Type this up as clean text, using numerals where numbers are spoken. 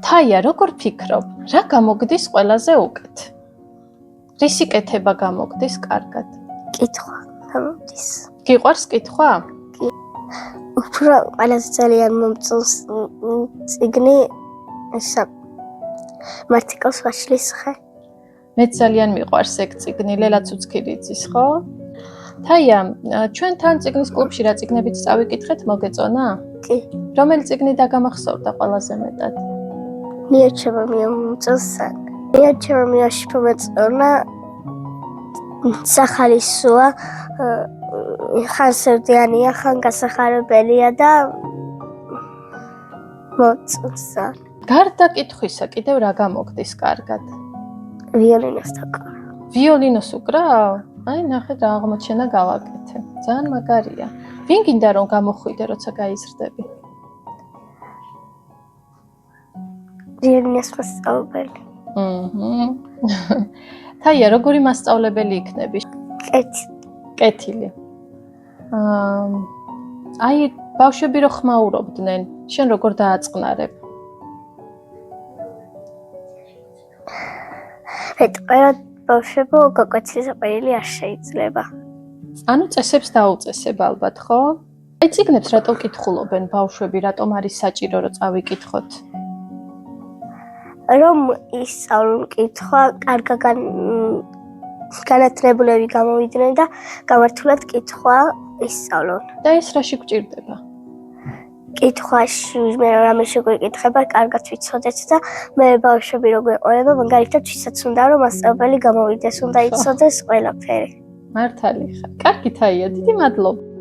თაია, როგორ ფიქრობ, რა გამოგდის ყველაზე უკეთ? რისი კეთება გამოგდის კარგად? კითხვა გამოგდის. გიყვარს კითხვა? უფრო ყველაზე ძალიან მომწონს წიგნი ისა მარტიკოს ვაშლის ხე. მე ძალიან მიყვარს ეგ წიგნი, ლელა ცუცქირიძის, ხო? თაია, ჩვენ თან წიგნის კლუბში რა წიგნებიც წავიკითხეთ, მოგეწონა? კი. რომელი წიგნი დაგამახსოვრდა ყველაზე მეტად? მიარჩება მომწონს. მიარჩება მეაშფომეწონა სახალისოა ხან სევდიანია, ხან გასახარებელია და მომწონს. გარდა კითხვისა, კიდევ რა გამოგდის კარგად? ვიოლინოს დაკვრა. ვიოლინოს უკრავ? აი, ნახე რა აღმოჩენა გავაკეთე. ძალიან მაგარია. ვინ გინდა რომ გამოხვიდე, როცა გაიზრდები? ვიოლინოს მასწავლებელი. თაია, როგორი მასწავლებელი იქნები? კეთილი. აი, ბავშვები რო ხმაურობდნენ, შენ როგორ დააწყნარებ? ყველა ბავშვებო გაკვეთილის აყრილი არ შეიძლება. ანუ წესებს დაუწესებ ალბათ, ხო? აი, წიგნებს რატო კითხულობენ ბავშვები, რატომ არის საჭირო რომ წავიკითხოთ? რომ ისწავლონ კითხვა, კარგად განათლებულები გამოვიდნენ და გამართულად კითხვა ისწავლონ. და ეს რაში გჭირდება? კითხვაში მე რამე შეგვეკითხება, კარგად ვიცოდეთ და მე ბავშვები რო გვეყოლება, მაგალითად ვისაც უნდა რომ მასწავლებელი გამოვიდეს, უნდა იცოდეს ყველაფერი. მართალი ხარ. კარგი თაია, დიდი მადლობა.